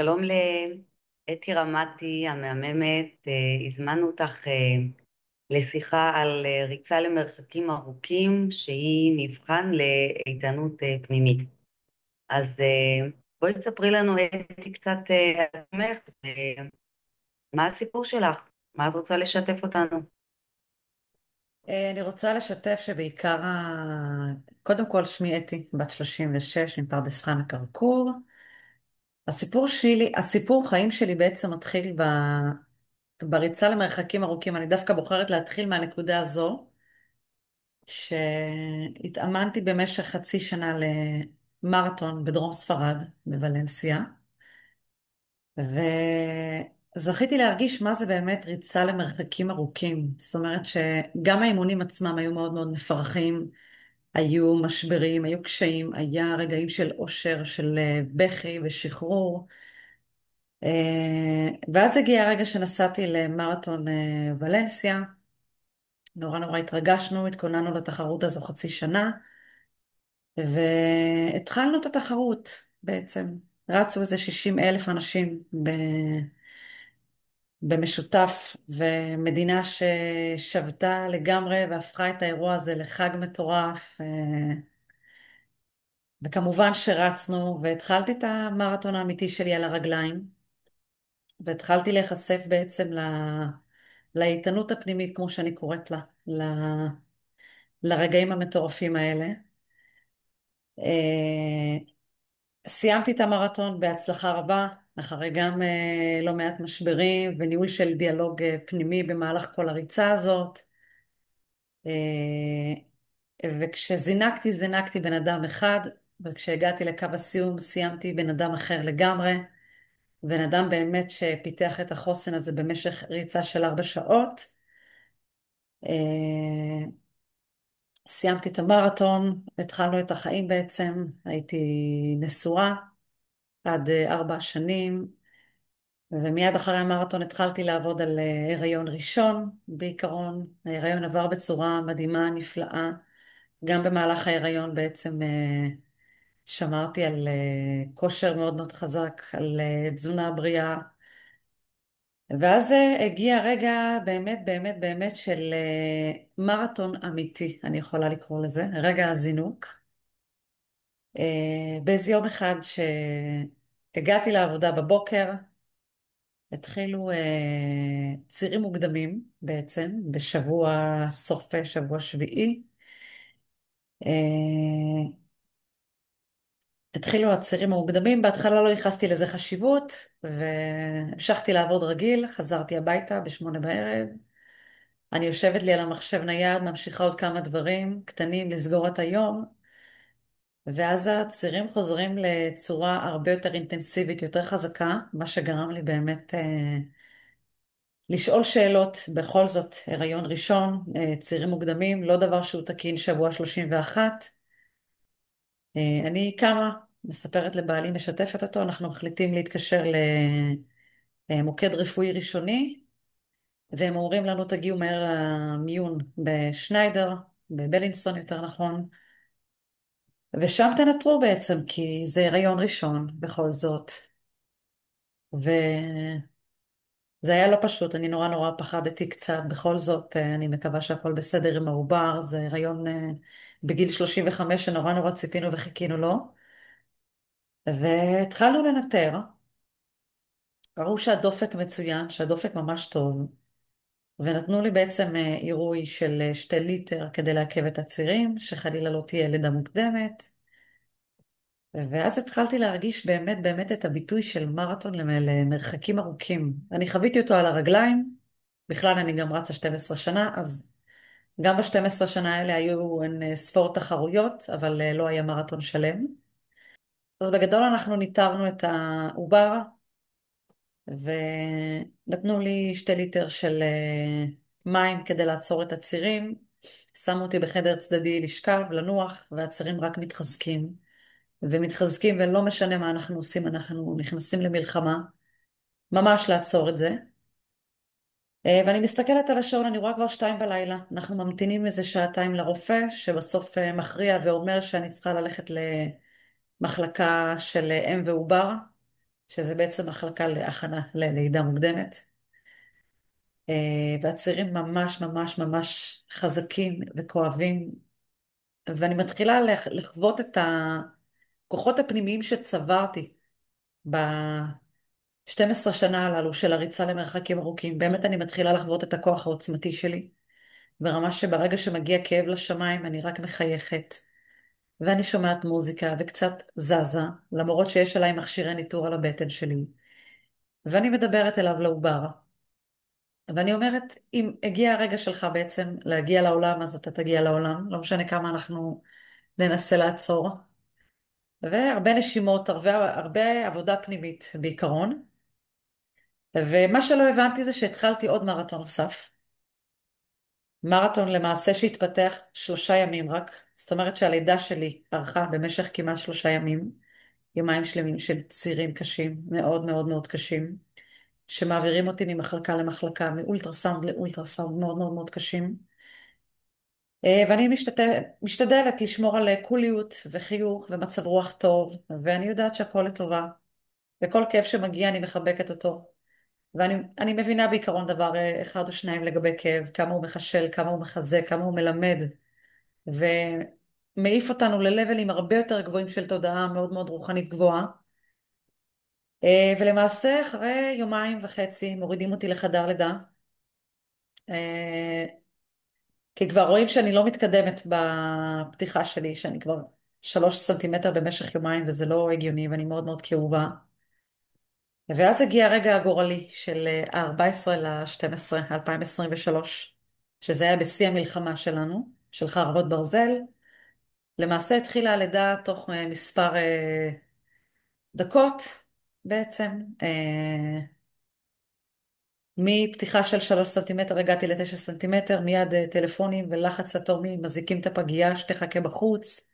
שלום לאתי רמתי המהממת. הזמנו אותך לשיחה על ריצה למרחקים ארוכים שהיא מבחן לאיתנות פנימית. אז בואי תספרי לנו אתי קצת על עצמך, מה הסיפור שלך? מה את רוצה לשתף אותנו? אני רוצה לשתף קודם כל שמי אתי, בת 36, מפרדס חנה כרכור. הסיפור חיים שלי בעצם מתחיל בריצה למרחקים ארוכים. אני דווקא בוחרת להתחיל מהנקודה הזו, שהתאמנתי במשך חצי שנה למרתון בדרום ספרד, בוולנסיה, וזכיתי להרגיש מה זה באמת ריצה למרחקים ארוכים. זאת אומרת שגם האימונים עצמם היו מאוד מאוד מפרכים. היו משברים, היו קשיים, היה רגעים של אושר, של בכי ושחרור. ואז הגיע הרגע שנסעתי למרתון ולנסיה. נורא נורא התרגשנו, התכוננו לתחרות הזו חצי שנה, והתחלנו את התחרות בעצם. רצו איזה 60 אלף אנשים במשותף, ומדינה ששבתה לגמרי והפכה את האירוע הזה לחג מטורף. וכמובן שרצנו, והתחלתי את המרתון האמיתי שלי על הרגליים, והתחלתי להיחשף בעצם לאיתנות הפנימית, כמו שאני קוראת לה, לרגעים המטורפים האלה. אה, סיימתי את המרתון בהצלחה רבה, אחרי גם לא מעט משברים וניהול של דיאלוג פנימי במהלך כל הריצה הזאת. אה, וכשזינקתי, זינקתי בן אדם אחד, וכשהגעתי לקו הסיום, סיימתי בן אדם אחר לגמרי. בן אדם באמת שפיתח את החוסן הזה במשך ריצה של 4 שעות. אה, סיימתי את המרתון, התחלנו את החיים בעצם, הייתי נשואה עד 4 שנים, ומיד אחרי המרתון התחלתי לעבוד על הריון ראשון. בעיקרון, ההיריון עבר בצורה מדהימה, נפלאה. גם במהלך ההיריון בעצם שמרתי על כושר מאוד מאוד חזק, על תזונה בריאה. ואז הגיע הרגע באמת באמת באמת של מרתון אמיתי, אני יכולה לקרוא לזה, רגע הזינוק. באיזה יום אחד שהגעתי לעבודה בבוקר, התחילו צירים מוקדמים בעצם, סוף שבוע שביעי. אה, התחילו הצירים המוקדמים, בהתחלה לא ייחסתי לזה חשיבות, והמשכתי לעבוד רגיל, חזרתי הביתה ב8 בערב. אני יושבת לי על המחשב נייד, ממשיכה עוד כמה דברים קטנים לסגור את היום, ואז הצירים חוזרים לצורה הרבה יותר אינטנסיבית, יותר חזקה, מה שגרם לי באמת לשאול שאלות. בכל זאת, הריון ראשון, צירים מוקדמים, לא דבר שהוא תקין, שבוע 31. אני קמה, מספרת לבעלי, משתפת אותו, אנחנו מחליטים להתקשר למוקד רפואי ראשוני, והם אומרים לנו תגיעו מהר למיון בשניידר, בבלינסון יותר נכון, ושם תנטרו בעצם, כי זה הריון ראשון בכל זאת. וזה היה לא פשוט, אני נורא נורא פחדתי קצת. בכל זאת, אני מקווה שהכל בסדר עם העובר. זה הריון בגיל 35 שנורא נורא ציפינו וחיכינו לו. והתחלנו לנטר, ראו שהדופק מצוין, שהדופק ממש טוב, ונתנו לי בעצם עירוי של 2 ליטר כדי לעכב את הצירים, שחלילה לא תהיה לידה מוקדמת. ואז התחלתי להרגיש באמת באמת את הביטוי של מרתון למרחקים ארוכים. אני חוויתי אותו על הרגליים, בכלל אני גם רצה 12 שנה, אז גם ב12 שנה האלה היו ספור תחרויות, אבל לא היה מרתון שלם. אז בגדול אנחנו ניטרנו את העובר, ונתנו לי 2 ליטר של מים כדי לעצור את הצירים. שמו אותי בחדר צדדי לשכב, לנוח, והצירים רק מתחזקים. ומתחזקים, ולא משנה מה אנחנו עושים, אנחנו נכנסים למלחמה, ממש לעצור את זה. ואני מסתכלת על השעון, אני רואה כבר 2 בלילה. אנחנו ממתינים איזה שעתיים לרופא, שבסוף מכריע ואומר שאני צריכה ללכת למחלקה של אם ועובר, שזה בעצם מחלקה להכנה ללידה מוקדמת. והצירים ממש ממש ממש חזקים וכואבים, ואני מתחילה לחוות את הכוחות הפנימיים שצברתי ב-12 שנה הללו של הריצה למרחקים ארוכים. באמת אני מתחילה לחוות את הכוח העוצמתי שלי, ברמה שברגע שמגיע כאב לשמיים אני רק מחייכת, ואני שומעת מוזיקה וקצת זזה, למרות שיש עליי מכשירי ניטור על הבטן שלי, ואני מדברת אליו לעובר. ואני אומרת, אם הגיע הרגע שלך בעצם להגיע לעולם, אז אתה תגיע לעולם, לא משנה כמה אנחנו ננסה לעצור. והרבה נשימות, הרבה עבודה פנימית בעיקרון. ומה שלא הבנתי זה שהתחלתי עוד מרתון נוסף. מרתון למעשה שהתפתח 3 ימים רק. זאת אומרת שהלידה שלי ארכה במשך כמעט 3 ימים. יומיים שלמים של צירים קשים, מאוד מאוד מאוד קשים, שמעבירים אותי ממחלקה למחלקה, מאולטרסאונד לאולטרסאונד, מאוד מאוד מאוד קשים. ואני משתדלת לשמור על קוליות וחיוך ומצב רוח טוב, ואני יודעת שהכל לטובה. וכל כאב שמגיע אני מחבקת אותו. ואני מבינה בעיקרון דבר אחד או שניים לגבי כאב, כמה הוא מחשל, כמה הוא מחזק, כמה הוא מלמד, ומעיף אותנו ללבלים הרבה יותר גבוהים של תודעה מאוד מאוד רוחנית גבוהה. ולמעשה אחרי יומיים וחצי מורידים אותי לחדר לידה, אה, כי כבר רואים שאני לא מתקדמת בפתיחה שלי, שאני כבר 3 סנטימטר במשך יומיים וזה לא הגיוני ואני מאוד מאוד כאובה. ואז הגיע הרגע הגורלי של ה-14 ל-12, 2023, שזה היה בשיא המלחמה שלנו, של חרבות ברזל. למעשה התחילה הלידה תוך מספר דקות בעצם. מפתיחה של 3 סנטימטר הגעתי ל9 סנטימטר, מיד טלפונים ולחץ התורמים, מזיקים את הפגייה שתחכה בחוץ,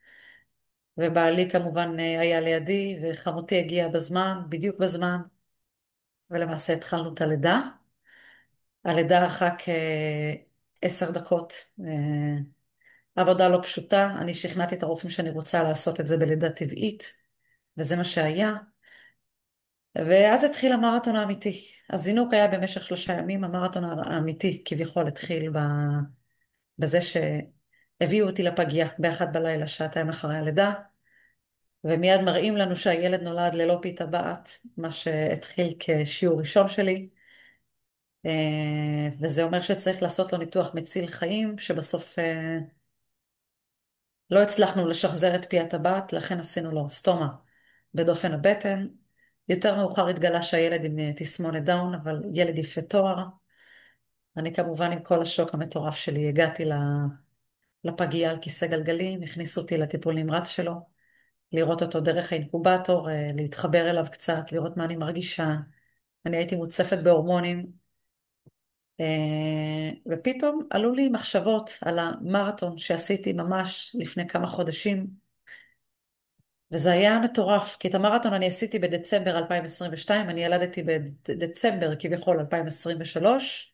ובעלי כמובן היה לידי, וחמותי הגיעה בזמן, בדיוק בזמן, ולמעשה התחלנו את הלידה. הלידה ארכה כ10 דקות, עבודה לא פשוטה, אני שכנעתי את הרופאים שאני רוצה לעשות את זה בלידה טבעית, וזה מה שהיה. ואז התחיל המרתון האמיתי. הזינוק היה במשך 3 ימים, המרתון האמיתי כביכול התחיל בזה שהביאו אותי לפגייה ב1 בלילה, שעתיים אחרי הלידה, ומיד מראים לנו שהילד נולד ללא פי טבעת, מה שהתחיל כשיעור ראשון שלי. וזה אומר שצריך לעשות לו ניתוח מציל חיים, שבסוף לא הצלחנו לשחזר את פי הטבעת, לכן עשינו לו סטומה בדופן הבטן. יותר מאוחר התגלה שהילד עם תסמונת דאון, אבל ילד יפה תואר. אני כמובן עם כל השוק המטורף שלי הגעתי לפגייה על כיסא גלגלים, הכניסו אותי לטיפול נמרץ שלו, לראות אותו דרך האינקובטור, להתחבר אליו קצת, לראות מה אני מרגישה. אני הייתי מוצפת בהורמונים, ופתאום עלו לי מחשבות על המרתון שעשיתי ממש לפני כמה חודשים, וזה היה מטורף, כי את המרתון אני עשיתי בדצמבר 2022, אני ילדתי בדצמבר כביכול 2023,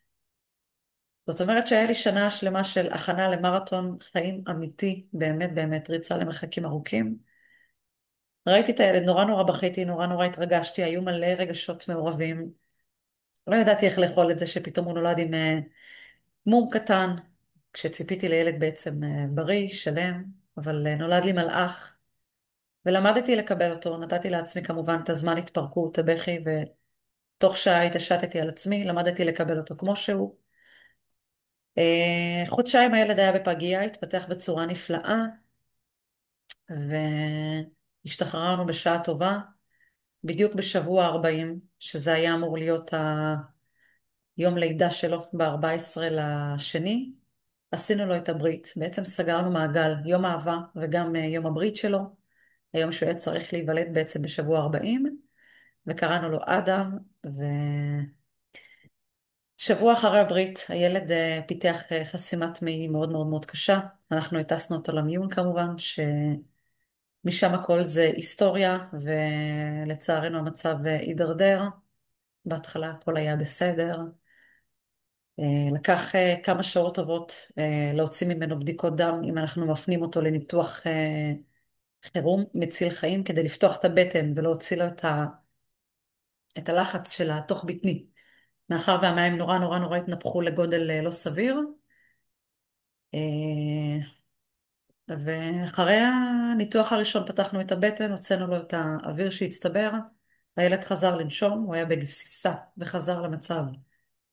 זאת אומרת שהיה לי שנה שלמה של הכנה למרתון חיים אמיתי, באמת באמת, ריצה למרחקים ארוכים. ראיתי את הילד, נורא נורא בכיתי, נורא נורא התרגשתי, היו מלא רגשות מעורבים. לא ידעתי איך לאכול את זה שפתאום הוא נולד עם מום קטן, כשציפיתי לילד בעצם בריא, שלם, אבל נולד לי מלאך, ולמדתי לקבל אותו, נתתי לעצמי כמובן את הזמן התפרקות, הבכי, ותוך שעה התעשתתי על עצמי, למדתי לקבל אותו כמו שהוא. חודשיים הילד היה בפגייה, התפתח בצורה נפלאה, והשתחררנו בשעה טובה, בדיוק בשבוע 40, שזה היה אמור להיות היום לידה שלו ב-14 לשני, עשינו לו את הברית. בעצם סגרנו מעגל, יום אהבה וגם יום הברית שלו, היום שהוא היה צריך להיוולד בעצם בשבוע 40, וקראנו לו אדם, ושבוע אחרי הברית הילד פיתח חסימת מעי מאוד מאוד מאוד קשה. אנחנו הטסנו אותו למיון כמובן, שמשם הכל זה היסטוריה, ולצערנו המצב הידרדר. בהתחלה הכל היה בסדר. לקח כמה שעות טובות להוציא ממנו בדיקות דם, אם אנחנו מפנים אותו לניתוח חירום מציל חיים, כדי לפתוח את הבטן ולהוציא לו את את הלחץ של התוך בטני. מאחר והמים נורא נורא נורא התנפחו לגודל לא סביר. אה, ואחרי הניתוח הראשון פתחנו את הבטן, הוצאנו לו את האוויר שהצטבר, הילד חזר לנשום, הוא היה בגסיסה וחזר למצב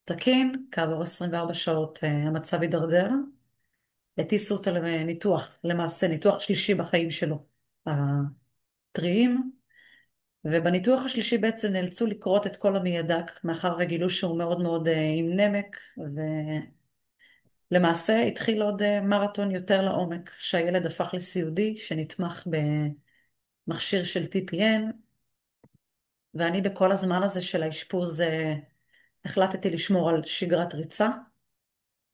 תקין, כעבור 24 שעות המצב הידרדר, הטיסו אותו לניתוח, למעשה ניתוח שלישי בחיים שלו, הטריים, ובניתוח השלישי בעצם נאלצו לכרות את כל המעי הדק, מאחר וגילו שהוא מאוד מאוד עם נמק, ולמעשה התחיל עוד מרתון יותר לעומק, שהילד הפך לסיעודי, שנתמך במכשיר של TPN, ואני בכל הזמן הזה של האשפוז החלטתי לשמור על שגרת ריצה.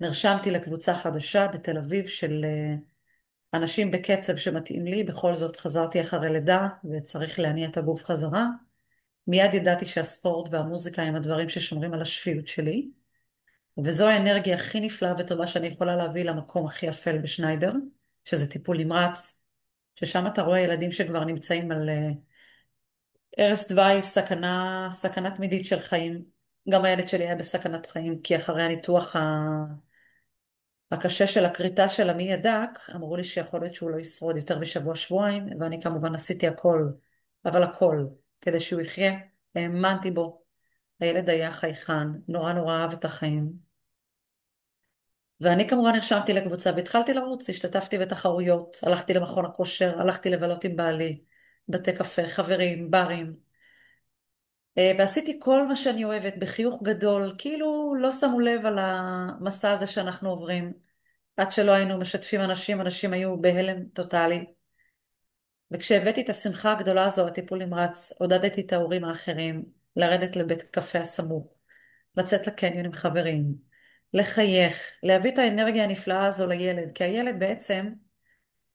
נרשמתי לקבוצה חדשה בתל אביב של אנשים בקצב שמתאים לי, בכל זאת חזרתי אחרי לידה וצריך להניע את הגוף חזרה. מיד ידעתי שהספורט והמוזיקה הם הדברים ששומרים על השפיות שלי, וזו האנרגיה הכי נפלאה וטובה שאני יכולה להביא למקום הכי אפל בשניידר, שזה טיפול נמרץ, ששם אתה רואה ילדים שכבר נמצאים על ערש דווי, סכנה תמידית של חיים. גם הילד שלי היה בסכנת חיים, כי אחרי הניתוח הקשה של הכריתה של המעי הדק, אמרו לי שיכול להיות שהוא לא ישרוד יותר משבוע-שבועיים, ואני כמובן עשיתי הכל, אבל הכל, כדי שהוא יחיה. האמנתי בו. הילד היה חייכן, נורא נורא אהב את החיים. ואני כמובן נרשמתי לקבוצה והתחלתי לרוץ, השתתפתי בתחרויות, הלכתי למכון הכושר, הלכתי לבלות עם בעלי, בתי קפה, חברים, ברים. ועשיתי כל מה שאני אוהבת בחיוך גדול, כאילו לא שמו לב על המסע הזה שאנחנו עוברים. עד שלא היינו משתפים אנשים, אנשים היו בהלם טוטאלי. וכשהבאתי את השמחה הגדולה הזו, הטיפול נמרץ, עודדתי את ההורים האחרים לרדת לבית קפה הסמוך, לצאת לקניון עם חברים, לחייך, להביא את האנרגיה הנפלאה הזו לילד, כי הילד בעצם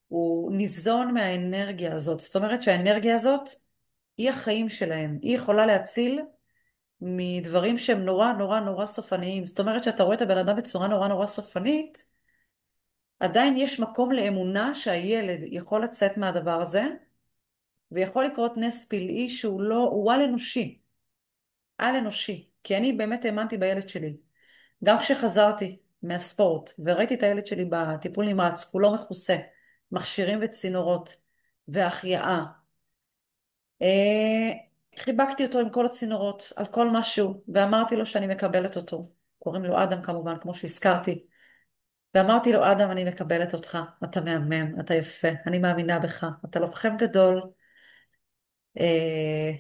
הוא ניזון מהאנרגיה הזאת. זאת אומרת שהאנרגיה הזאת היא החיים שלהם, היא יכולה להציל מדברים שהם נורא נורא נורא סופניים. זאת אומרת שאתה רואה את הבן אדם בצורה נורא נורא סופנית, עדיין יש מקום לאמונה שהילד יכול לצאת מהדבר הזה, ויכול לקרות נס פלאי שהוא לא, הוא על אנושי, על אנושי. כי אני באמת האמנתי בילד שלי. גם כשחזרתי מהספורט וראיתי את הילד שלי בטיפול נמרץ, כולו מכוסה, מכשירים וצינורות והחייאה, אה, חיבקתי אותו עם כל הצינורות, על כל משהו, ואמרתי לו שאני מקבלת אותו. קוראים לו אדם כמובן, כמו שהזכרתי. ואמרתי לו, אדם, אני מקבלת אותך, אתה מהמם, אתה יפה, אני מאמינה בך, אתה לוחם גדול. אה,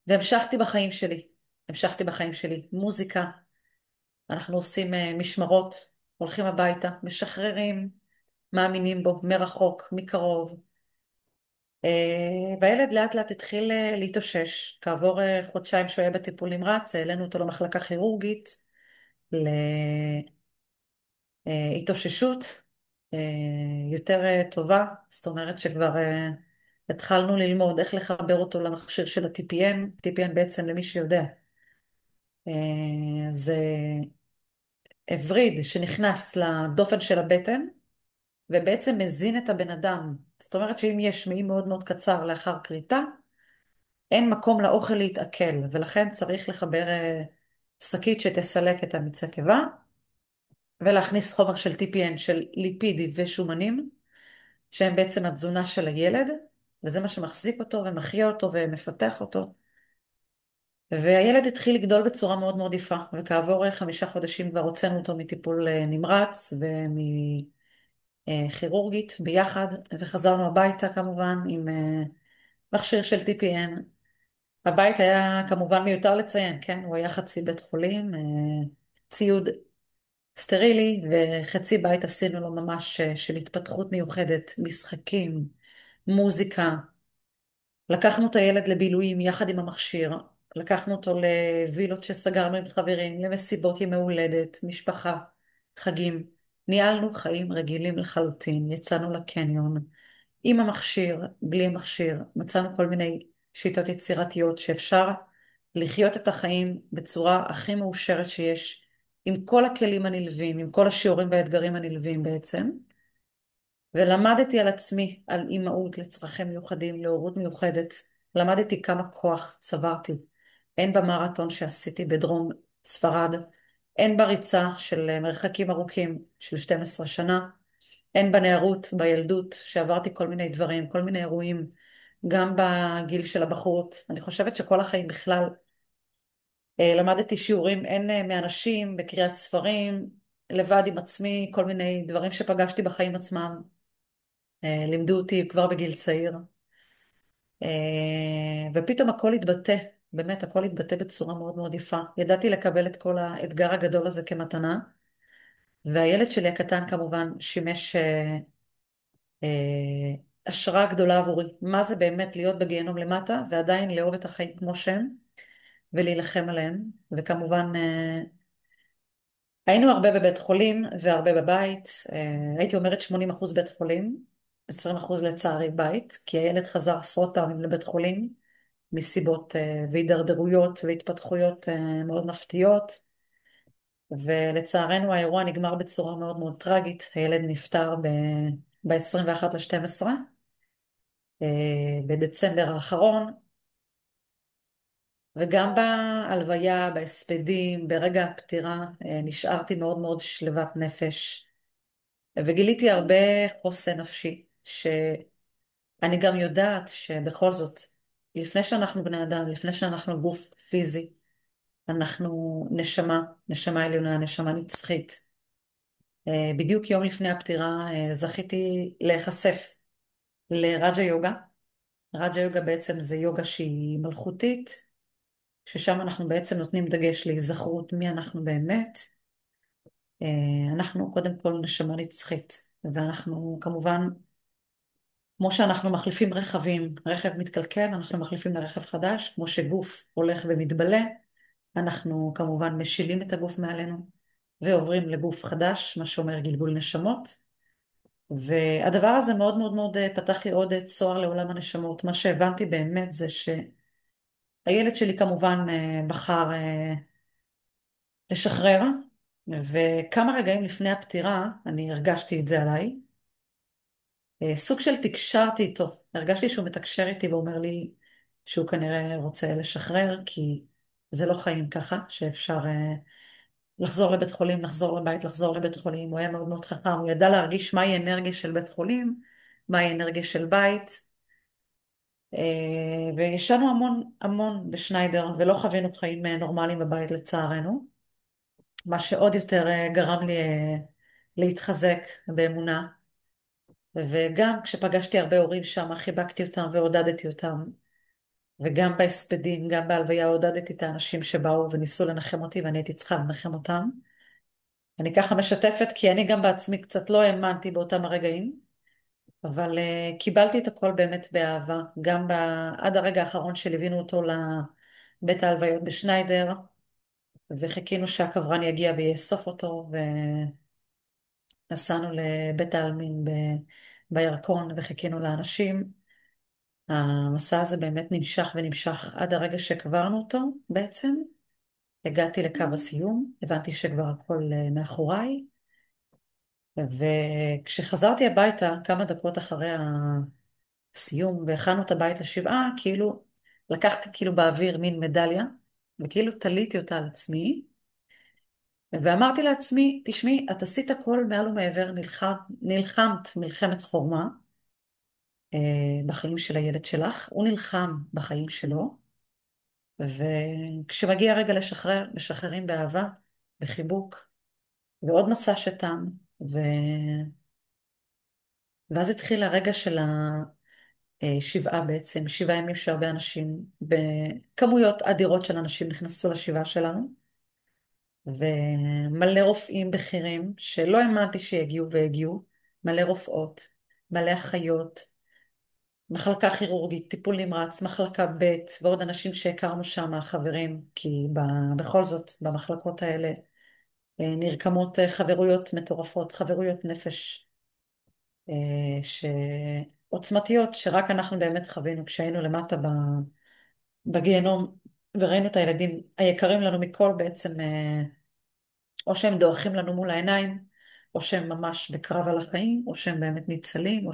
והמשכתי בחיים שלי, המשכתי בחיים שלי. מוזיקה, אנחנו עושים משמרות, הולכים הביתה, משחררים, מאמינים בו, מרחוק, מקרוב. והילד לאט לאט התחיל להתאושש. כעבור חודשיים שהוא היה בטיפול נמרץ, העלינו אותו למחלקה כירורגית, להתאוששות יותר טובה. זאת אומרת שכבר התחלנו ללמוד איך לחבר אותו למכשיר של ה-TPN. TPN בעצם, למי שיודע, זה וריד שנכנס לדופן של הבטן, ובעצם מזין את הבן אדם. זאת אומרת שאם יש מעי מאוד מאוד קצר לאחר כריתה, אין מקום לאוכל להתעכל, ולכן צריך לחבר שקית שתסלק את המיצי קיבה, ולהכניס חומר של TPN, של ליפידים ושומנים, שהם בעצם התזונה של הילד, וזה מה שמחזיק אותו ומחיה אותו ומפתח אותו. והילד התחיל לגדול בצורה מאוד מאוד יפה, וכעבור 5 חודשים כבר הוצאנו אותו מטיפול נמרץ ומכירורגית ביחד, וחזרנו הביתה כמובן עם מכשיר של TPN. הבית היה כמובן מיותר לציין, כן? הוא היה חצי בית חולים, ציוד סטרילי, וחצי בית עשינו לו ממש של התפתחות מיוחדת, משחקים, מוזיקה. לקחנו את הילד לבילויים יחד עם המכשיר, לקחנו אותו לווילות שסגרנו עם חברים, למסיבות ימי הולדת, משפחה, חגים. ניהלנו חיים רגילים לחלוטין, יצאנו לקניון עם המכשיר, בלי המכשיר, מצאנו כל מיני שיטות יצירתיות שאפשר לחיות את החיים בצורה הכי מאושרת שיש, עם כל הכלים הנלווים, עם כל השיעורים והאתגרים הנלווים בעצם. ולמדתי על עצמי, על אימהות לצרכים מיוחדים, להורות מיוחדת. למדתי כמה כוח צברתי הן במרתון שעשיתי בדרום ספרד, הן בריצה של מרחקים ארוכים של 12 שנה, הן בנערות, בילדות, שעברתי כל מיני דברים, כל מיני אירועים, גם בגיל של הבחורות. אני חושבת שכל החיים בכלל למדתי שיעורים הן מאנשים, בקריאת ספרים, לבד עם עצמי, כל מיני דברים שפגשתי בחיים עצמם. לימדו אותי כבר בגיל צעיר. ופתאום הכל התבטא, באמת הכל התבטא בצורה מאוד מאוד יפה. ידעתי לקבל את כל האתגר הגדול הזה כמתנה, והילד שלי הקטן כמובן שימש אה, השראה גדולה עבורי. מה זה באמת להיות בגיהנום למטה, ועדיין לאהוב את החיים כמו שהם, ולהילחם עליהם. וכמובן, היינו הרבה בבית חולים והרבה בבית. הייתי אומרת 80% בית חולים, 20% לצערי בית, כי הילד חזר עשרות פעמים לבית חולים, מסיבות והידרדרויות והתפתחויות מאוד מפתיעות. ולצערנו האירוע נגמר בצורה מאוד מאוד טרגית. הילד נפטר ב-21 ל-12, בדצמבר האחרון. וגם בהלוויה, בהספדים, ברגע הפטירה, נשארתי מאוד מאוד שלוות נפש. וגיליתי הרבה חוסן נפשי, שאני גם יודעת שבכל זאת, לפני שאנחנו בני אדם, לפני שאנחנו גוף פיזי, אנחנו נשמה, נשמה עליונה, נשמה נצחית. בדיוק יום לפני הפטירה זכיתי להיחשף לרג'ה יוגה. רג'ה יוגה בעצם זה יוגה שהיא מלכותית, ששם אנחנו בעצם נותנים דגש להיזכרות מי אנחנו באמת. אנחנו קודם כל נשמה נצחית, ואנחנו כמובן, כמו שאנחנו מחליפים רכבים, רכב מתקלקל, אנחנו מחליפים לרכב חדש, כמו שגוף הולך ומתבלה, אנחנו כמובן משילים את הגוף מעלינו ועוברים לגוף חדש, מה שאומר גלגול נשמות. והדבר הזה מאוד מאוד מאוד פתח לי עוד צוהר לעולם הנשמות. מה שהבנתי באמת זה שהילד שלי כמובן בחר לשחרר, וכמה רגעים לפני הפטירה אני הרגשתי את זה עליי. סוג של תקשרתי איתו, הרגשתי שהוא מתקשר איתי ואומר לי שהוא כנראה רוצה לשחרר, כי זה לא חיים ככה, שאפשר לחזור לבית חולים, לחזור לבית, לחזור לבית חולים. הוא היה מאוד מאוד חכם, הוא ידע להרגיש מהי אנרגיה של בית חולים, מהי אנרגיה של בית. וישנו המון המון בשניידר, ולא חווינו חיים נורמליים בבית לצערנו, מה שעוד יותר גרם לי להתחזק באמונה. וגם כשפגשתי הרבה הורים שם, חיבקתי אותם ועודדתי אותם. וגם בהספדים, גם בהלוויה עודדתי את האנשים שבאו וניסו לנחם אותי, ואני הייתי צריכה לנחם אותם. אני ככה משתפת, כי אני גם בעצמי קצת לא האמנתי באותם הרגעים, אבל קיבלתי את הכל באמת באהבה. גם עד הרגע האחרון שליווינו אותו לבית ההלוויות בשניידר, וחיכינו שהקברן יגיע ויאסוף אותו, ונסענו לבית העלמין בירקון וחיכינו לאנשים. המסע הזה באמת נמשך ונמשך עד הרגע שקברנו אותו בעצם. הגעתי לקו הסיום, הבנתי שכבר הכל מאחוריי, וכשחזרתי הביתה כמה דקות אחרי הסיום והכנו את הבית לשבעה, כאילו לקחתי כאילו באוויר מין מדליה, וכאילו תליתי אותה על עצמי, ואמרתי לעצמי, תשמעי, את עשית הכל מעל ומעבר, נלחמת מלחמת חורמה בחיים של הילד שלך, הוא נלחם בחיים שלו, וכשמגיע הרגע לשחרר, משחררים באהבה, בחיבוק, ועוד מסע שתם, ו... ואז התחיל הרגע של השבעה בעצם, 7 ימים שהרבה אנשים, בכמויות אדירות של אנשים נכנסו לשבעה שלנו, ומלא רופאים בכירים שלא האמנתי שיגיעו והגיעו, מלא רופאות, מלא אחיות, מחלקה כירורגית, טיפול נמרץ, מחלקה ב' ועוד אנשים שהכרנו שם, החברים, כי בכל זאת במחלקות האלה נרקמות חברויות מטורפות, חברויות נפש עוצמתיות, שרק אנחנו באמת חווינו כשהיינו למטה בגיהנום, וראינו את הילדים היקרים לנו מכל בעצם, או שהם דועכים לנו מול העיניים, או שהם ממש בקרב על החיים, או שהם באמת ניצלים, או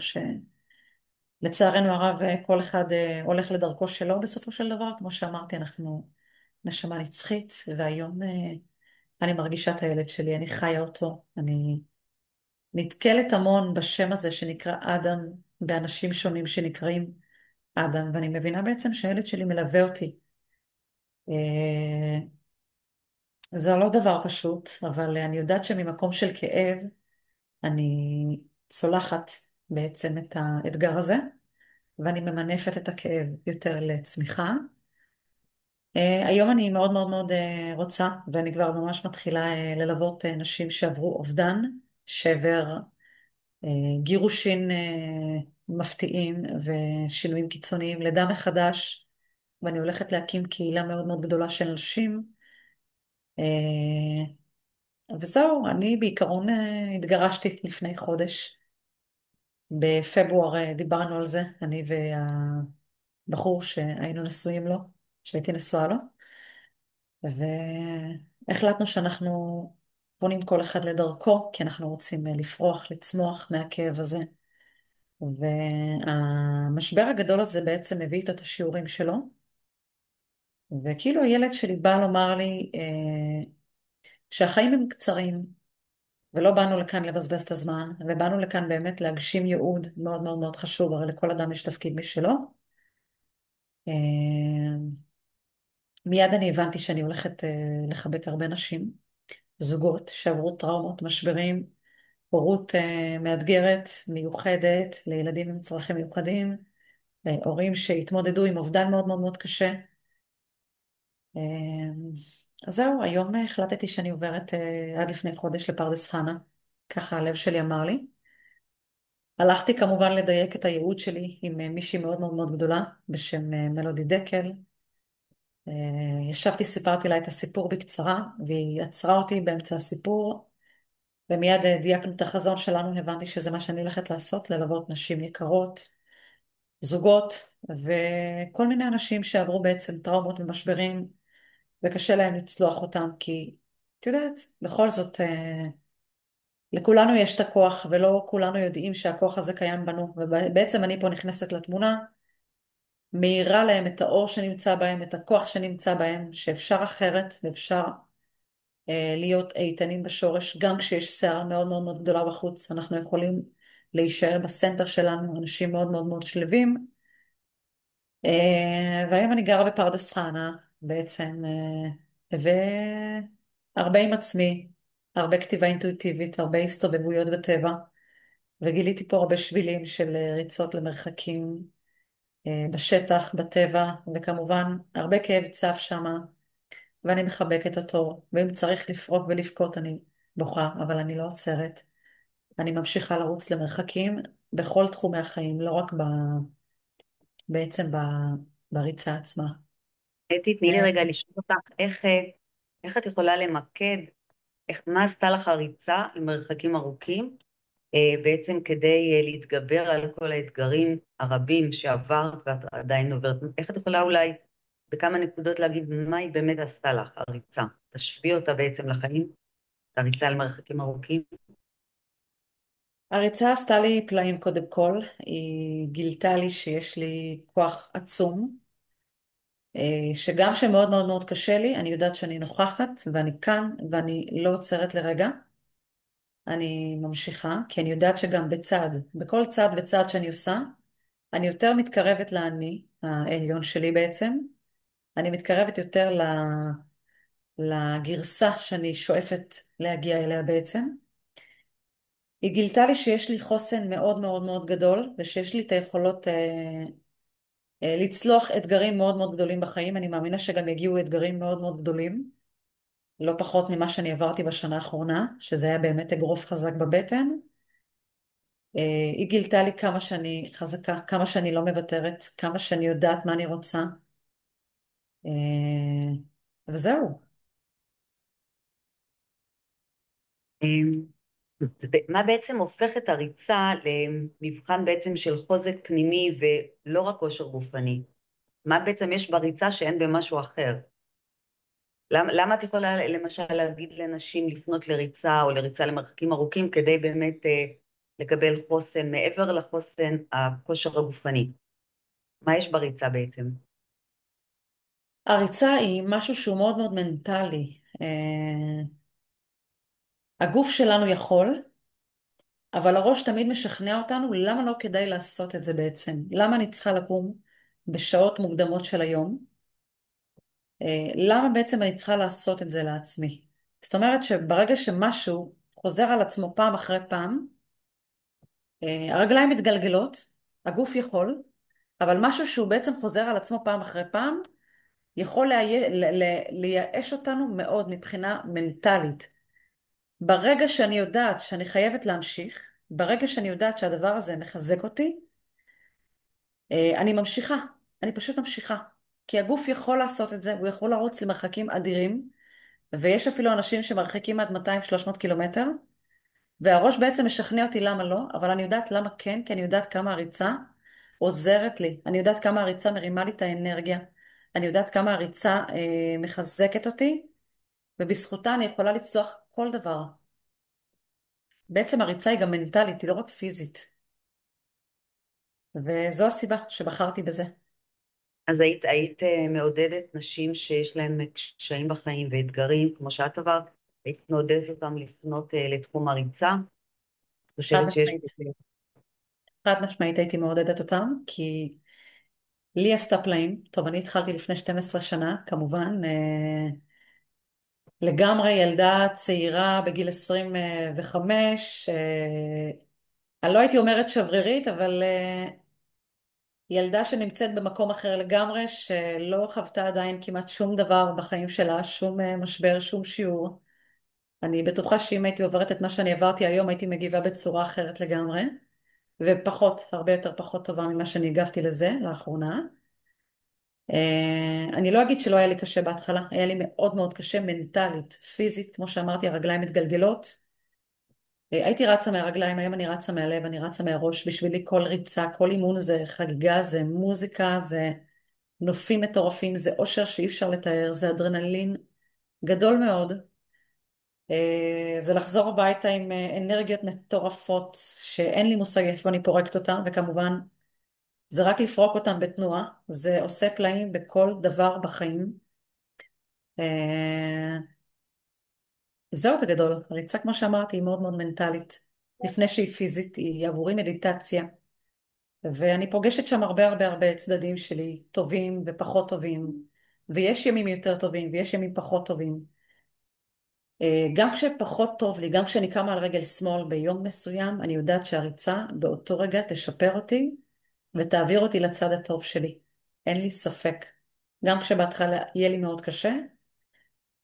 שלצערנו הרב כל אחד הולך לדרכו שלו בסופו של דבר. כמו שאמרתי, אנחנו נשמה נצחית, והיום אני מרגישה את הילד שלי, אני חיה אותו, אני נתקלת המון בשם הזה שנקרא אדם, באנשים שונים שנקראים אדם, ואני מבינה בעצם שהילד שלי מלווה אותי. אה, זה לא דבר פשוט, אבל אני יודעת שממקום של כאב אני צולחת בעצם את האתגר הזה, ואני ממנפת את הכאב יותר לצמיחה. היום אני מאוד מאוד מאוד רוצה, ואני כבר ממש מתחילה ללוות נשים שעברו אובדן, שבר, גירושין מפתיעים ושינויים קיצוניים, לידה מחדש, ואני הולכת להקים קהילה מאוד מאוד גדולה של נשים. אה, וזהו, אני בעיקרון התגרשתי לפני חודש. בפברואר דיברנו על זה, אני והבחור שהיינו נשואים לו, שהייתי נשואה לו, והחלטנו שאנחנו פונים כל אחד לדרכו, כי אנחנו רוצים לפרוח, לצמוח מהכאב הזה. והמשבר הגדול הזה בעצם הביא איתו את השיעורים שלו, וכאילו הילד שלי בא לומר לי שהחיים הם קצרים, ולא באנו לכאן לבזבז את הזמן, ובאנו לכאן באמת להגשים ייעוד מאוד מאוד מאוד חשוב, הרי לכל אדם יש תפקיד משלו. אה, מיד אני הבנתי שאני הולכת לחבק הרבה נשים, זוגות שעברו טראומות, משברים, הורות מאתגרת, מיוחדת, לילדים עם צרכים מיוחדים, הורים שהתמודדו עם אובדן מאוד מאוד מאוד קשה. אה, אז זהו, היום החלטתי שאני עוברת עד לפני חודש לפרדס חנה, ככה הלב שלי אמר לי. הלכתי כמובן לדייק את הייעוד שלי עם מישהי מאוד מאוד מאוד גדולה בשם מלודי דקל. ישבתי, סיפרתי לה את הסיפור בקצרה, והיא עצרה אותי באמצע הסיפור, ומיד דייקנו את החזון שלנו, הבנתי שזה מה שאני הולכת לעשות, ללוות נשים יקרות, זוגות, וכל מיני אנשים שעברו בעצם טראומות ומשברים, וקשה להם לצלוח אותם, כי את יודעת, בכל זאת, לכולנו יש את הכוח, ולא כולנו יודעים שהכוח הזה קיים בנו, ובעצם אני פה נכנסת לתמונה, מאירה להם את האור שנמצא בהם, את הכוח שנמצא בהם, שאפשר אחרת, ואפשר להיות איתנים בשורש, גם כשיש סערה מאוד מאוד מאוד גדולה בחוץ, אנחנו יכולים להישאר בסנטר שלנו, אנשים מאוד מאוד מאוד שלווים. והיום אני גרה בפרדס חנה, בעצם, והרבה עם עצמי, הרבה כתיבה אינטואיטיבית, הרבה הסתובבויות בטבע, וגיליתי פה הרבה שבילים של ריצות למרחקים, בשטח, בטבע, וכמובן הרבה כאב צף שמה, ואני מחבקת אותו, ואם צריך לפרוק ולבכות אני בוכה, אבל אני לא עוצרת. אני ממשיכה לרוץ למרחקים בכל תחומי החיים, לא רק בעצם בריצה עצמה. אתי, תני לי רגע לשאול אותך, איך את יכולה למקד, מה עשתה לך הריצה למרחקים ארוכים, בעצם כדי להתגבר על כל האתגרים הרבים שעברת ואת עדיין עוברת, איך את יכולה אולי בכמה נקודות להגיד מה היא באמת עשתה לך, הריצה, תשווי אותה בעצם לחיים, את הריצה למרחקים ארוכים? הריצה עשתה לי פלאים קודם כל, היא גילתה לי שיש לי כוח עצום, שגם שמאוד מאוד מאוד קשה לי, אני יודעת שאני נוכחת ואני כאן ואני לא עוצרת לרגע, אני ממשיכה, כי אני יודעת שגם בכל צעד וצעד שאני עושה, אני יותר מתקרבת לאני העליון שלי בעצם, אני מתקרבת יותר לגרסה שאני שואפת להגיע אליה בעצם. היא גילתה לי שיש לי חוסן מאוד מאוד מאוד גדול, ושיש לי את היכולות לצלוח אתגרים מאוד מאוד גדולים בחיים. אני מאמינה שגם יגיעו אתגרים מאוד מאוד גדולים, לא פחות ממה שאני עברתי בשנה האחרונה, שזה היה באמת אגרוף חזק בבטן. היא גילתה לי כמה שאני חזקה, כמה שאני לא מוותרת, כמה שאני יודעת מה אני רוצה. אה, וזהו. מה בעצם הופך את הריצה למבחן בעצם של חוזק פנימי ולא רק כושר גופני? מה בעצם יש בריצה שאין במשהו אחר? למה את יכולה למשל להגיד לנשים לפנות לריצה או לריצה למרחקים ארוכים כדי באמת לקבל חוסן מעבר לחוסן הכושר הגופני? מה יש בריצה בעצם? הריצה היא משהו שהוא מאוד מאוד מנטלי. הגוף שלנו יכול, אבל הראש תמיד משכנע אותנו למה לא כדאי לעשות את זה בעצם. למה אני צריכה לקום בשעות מוקדמות של היום? למה בעצם אני צריכה לעשות את זה לעצמי? זאת אומרת שברגע שמשהו חוזר על עצמו פעם אחרי פעם, הרגליים מתגלגלות, הגוף יכול, אבל משהו שהוא בעצם חוזר על עצמו פעם אחרי פעם, יכול לייאש אותנו מאוד מבחינה מנטלית. ברגע שאני יודעת שאני חייבת להמשיך, ברגע שאני יודעת שהדבר הזה מחזק אותי, אני ממשיכה. אני פשוט ממשיכה. כי הגוף יכול לעשות את זה, הוא יכול לרוץ למרחקים אדירים, ויש אפילו אנשים שמרחיקים עד 200-300 קילומטר, והראש בעצם משכנע אותי למה לא, אבל אני יודעת למה כן, כי אני יודעת כמה הריצה עוזרת לי. אני יודעת כמה הריצה מרימה לי את האנרגיה. אני יודעת כמה הריצה מחזקת אותי, ובזכותה אני יכולה לצלוח כל דבר. בעצם הריצה היא גם מנטלית, היא לא רק פיזית. וזו הסיבה שבחרתי בזה. אז היית מעודדת נשים שיש להן קשיים בחיים ואתגרים, כמו שאת עברת, היית מעודדת אותם לפנות לתחום הריצה? חד חושבת שיש משמעית. בזה... חד משמעית הייתי מעודדת אותם, כי לי עשתה פלאים. טוב, אני התחלתי לפני 12 שנה, כמובן. לגמרי ילדה צעירה בגיל 25. אני לא הייתי אומרת שברירית, אבל ילדה שנמצאת במקום אחר לגמרי, שלא חוותה עדיין כמעט שום דבר בחיים שלה, שום משבר, שום שיעור. אני בטוחה שאם הייתי עוברת את מה שאני עברתי היום, הייתי מגיבה בצורה אחרת לגמרי, ופחות, הרבה יותר פחות טובה ממה שאני הגבתי לזה לאחרונה. אני לא אגיד שלא היה לי קשה בהתחלה, היה לי מאוד מאוד קשה מנטלית, פיזית, כמו שאמרתי, הרגליים מתגלגלות. הייתי רצה מהרגליים, היום אני רצה מהלב, אני רצה מהראש. בשבילי כל ריצה, כל אימון זה חגיגה, זה מוזיקה, זה נופים מטורפים, זה אושר שאי אפשר לתאר, זה אדרנלין גדול מאוד. זה לחזור הביתה עם אנרגיות מטורפות, שאין לי מושג איפה אני פורקת אותן, וכמובן זה רק לפרוק אותן בתנועה, זה עושה פלאים בכל דבר בחיים. אה, זהו בגדול, הריצה כמו שאמרתי היא מאוד מאוד מנטלית. לפני שהיא פיזית, היא עבורי מדיטציה. ואני פוגשת שם הרבה הרבה הרבה צדדים שלי, טובים ופחות טובים, ויש ימים יותר טובים ויש ימים פחות טובים. גם כשפחות טוב לי, גם כשאני קמה על רגל שמאל ביום מסוים, אני יודעת שהריצה באותו רגע תשפר אותי ותעביר אותי לצד הטוב שלי. אין לי ספק. גם כשבהתחלה יהיה לי מאוד קשה,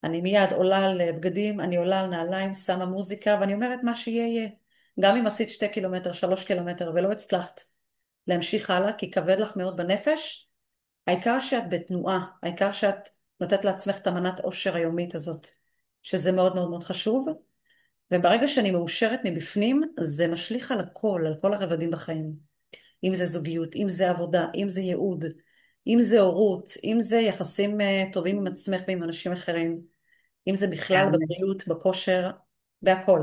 אני מיד עולה על בגדים, אני עולה על נעליים, שמה מוזיקה, ואני אומרת מה שיהיה יהיה. גם אם עשית 2 קילומטר, 3 קילומטר ולא הצלחת להמשיך הלאה, כי כבד לך מאוד בנפש, העיקר שאת בתנועה, העיקר שאת נותנת לעצמך את המנת עושר היומית הזאת, שזה מאוד מאוד מאוד חשוב, וברגע שאני מאושרת מבפנים, זה משליך על כל הרבדים בחיים. אם זה זוגיות, אם זה עבודה, אם זה ייעוד, אם זה הורות, אם זה יחסים טובים עם עצמך ועם אנשים אחרים, אם זה בכלל מהמם. בבריאות, בכושר, בהכל.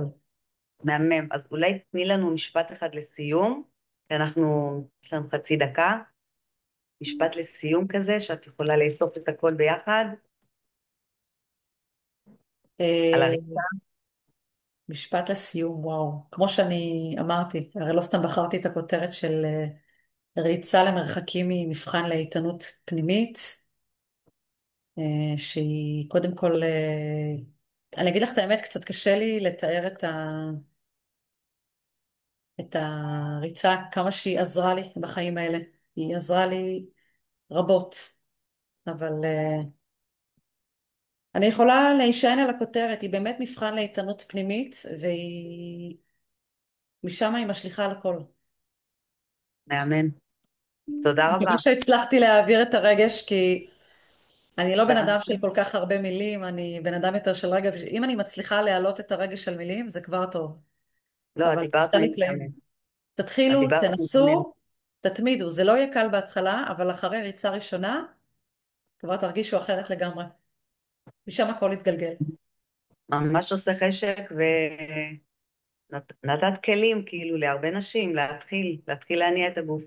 מהמם. אז אולי תני לנו משפט אחד לסיום, כי יש לנו חצי דקה, משפט לסיום כזה, שאת יכולה לאסוף את הכל ביחד, על אה, הריצה. משפט לסיום, וואו. כמו שאני אמרתי, הרי לא סתם בחרתי את הכותרת של ריצה למרחקים ממבחן לאיתנות פנימית, שהיא קודם כל, אני אגיד לך את האמת, קצת קשה לי לתאר את הריצה, כמה שהיא עזרה לי בחיים האלה. היא עזרה לי רבות, אבל אני יכולה להישען על הכותרת, היא באמת מבחן לאיתנות פנימית, ומשם היא משליכה על הכל. מהמם. תודה רבה. מקווה שהצלחתי להעביר את הרגש, כי אני לא בן אדם של הצלחת. כל כך הרבה מילים, אני בן אדם יותר של רגש. אם אני מצליחה להעלות את הרגש של מילים, זה כבר טוב. לא, את אבל דיברת עשתה לי פלאים. מהמם. את תתחילו, דיברת מהמם. תנסו, תתמידו. זה לא יהיה קל בהתחלה, אבל אחרי ריצה ראשונה, כבר תרגישו אחרת לגמרי. משם הכל יתגלגל. ממש עושה חשק, ונתת כלים כאילו להרבה נשים להתחיל להניע את הגוף.